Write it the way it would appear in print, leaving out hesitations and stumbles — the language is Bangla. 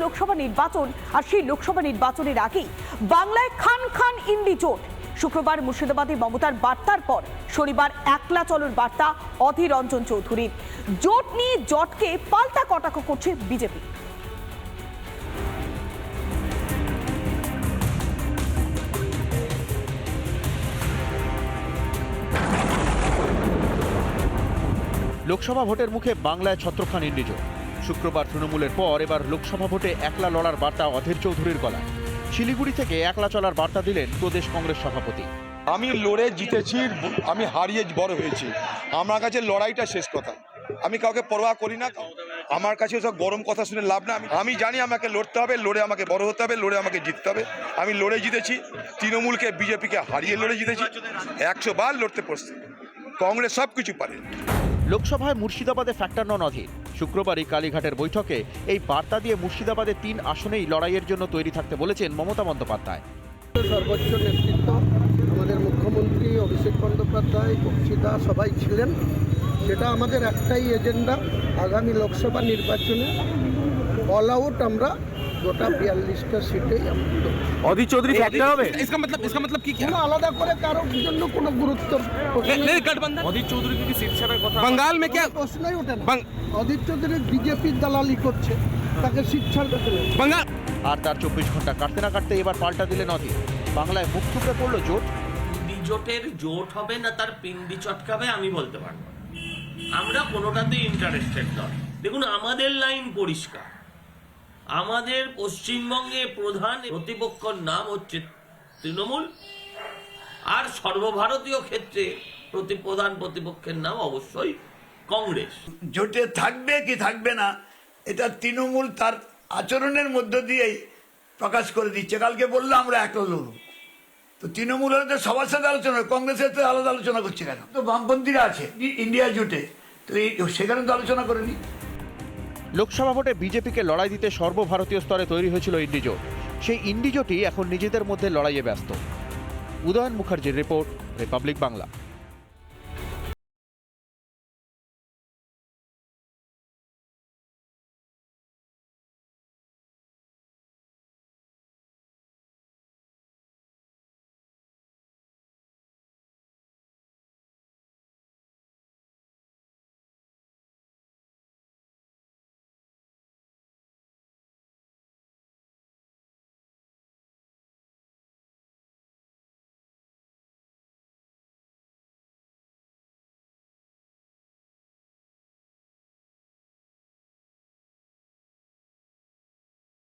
লোকসভা নির্বাচন, আর সেই লোকসভা নির্বাচনের আগেই বাংলায় খান খান ইন্ডি জোট। শুক্রবার মুর্শিদাবাদে মমতার বার্তার পর শনিবার একলা চলোর বার্তা অধীর রঞ্জন চৌধুরীর। জোট নিয়ে জটকে পাল্টা কটাক্ষ করছে বিজেপি। লোকসভা ভোটের মুখে বাংলায় ছত্রখান ইন্ডি জোট। শুক্রবার তৃণমূলের পর এবার লোকসভা ভোটে একলা লড়ার বার্তা অধীর চৌধুরীর গলায়। শিলিগুড়ি থেকে একলা চলার বার্তা দিলেন প্রদেশ কংগ্রেস সভাপতি। আমি লড়ে জিতেছি, আমি হারিয়ে বড় হয়েছি। আমার কাছে লড়াইটা শেষ কথা। আমি কাউকে পরোয়া করি না। আমার কাছে সব গরম কথা শুনে লাভ না। আমি জানি আমাকে লড়তে হবে, লড়ে আমাকে বড় হতে হবে, লড়ে আমাকে জিততে হবে। আমি লড়ে জিতেছি, তৃণমূলকে বিজেপিকে হারিয়ে লড়ে জিতেছি। 100 বার লড়তে প্রস্তুত। কংগ্রেস সব কিছু পারে। লোকসভায় মুর্শিদাবাদে ফ্যাক্টর নন অধীর। শুক্রবারই কালীঘাটের বৈঠকে এই বার্তা দিয়ে মুর্শিদাবাদে 3 আসনেই লড়াইয়ের জন্য তৈরি থাকতে বলেছেন মমতা বন্দ্যোপাধ্যায়। সর্বোচ্চ নেতৃত্ব আমাদের মুখ্যমন্ত্রী অভিষেক বন্দ্যোপাধ্যায়, বক্সিদা সবাই ছিলেন। সেটা আমাদের একটাই এজেন্ডা, আগামী লোকসভা নির্বাচনে অল আউট আমরা গোটা 42টা সিটেই অধীর চৌধুরী ফ্যাক্টর হবে। इसका मतलब কি? কোনো আলাদা করে কারোর জন্য কোনো গুরুত্ব অধীর চৌধুরী কি সিট ছাড়ার কথা বাঙ্গাল মে কি প্রশ্নই ওঠে না। অধীর চৌধুরী বিজেপির দালালি করছে, তাকে সিট ছাড়তে হবে বাঙ্গাল। আর তার 24 ঘন্টা কাটতে না কাটতে এবার পাল্টা দিলেন অধীর। বাংলায় মুখ থুবড়ে পড়লো জোট। জোটের জোট হবে না তার পিন্ডি চটকাবে আমি বলতে পারবো। আমরা কোনোটাতেই ইন্টারেস্টেড নয়। দেখুন, আমাদের লাইন পরিষ্কার। আমাদের পশ্চিমবঙ্গে প্রধান প্রতিপক্ষর নাম হচ্ছে তৃণমূল, আর সর্বভারতীয় ক্ষেত্রে প্রধান প্রতিপক্ষের নাম অবশ্যই কংগ্রেস। জোটে থাকবে কি থাকবে না এটা তৃণমূল তার আচরণের মধ্য দিয়েই প্রকাশ করে দিচ্ছে। কালকে বললো আমরা একলা লড়ব, তো তৃণমূল হলে তো সবার সাথে আলোচনা, কংগ্রেসের তো আলাদা আলোচনা করছে কেন? তো বামপন্থীরা আছে ইন্ডিয়া জোটে, তো সেখানে তো আলোচনা করেনি। লোকসভা ভোটে বিজেপিকে লড়াই দিতে সর্বভারতীয় স্তরে তৈরি হয়েছিল ইন্ডি জোট। সেই ইন্ডি জোটই এখন নিজেদের মধ্যে লড়াইয়ে ব্যস্ত। উদয়ন মুখার্জির রিপোর্ট, রিপাবলিক বাংলা।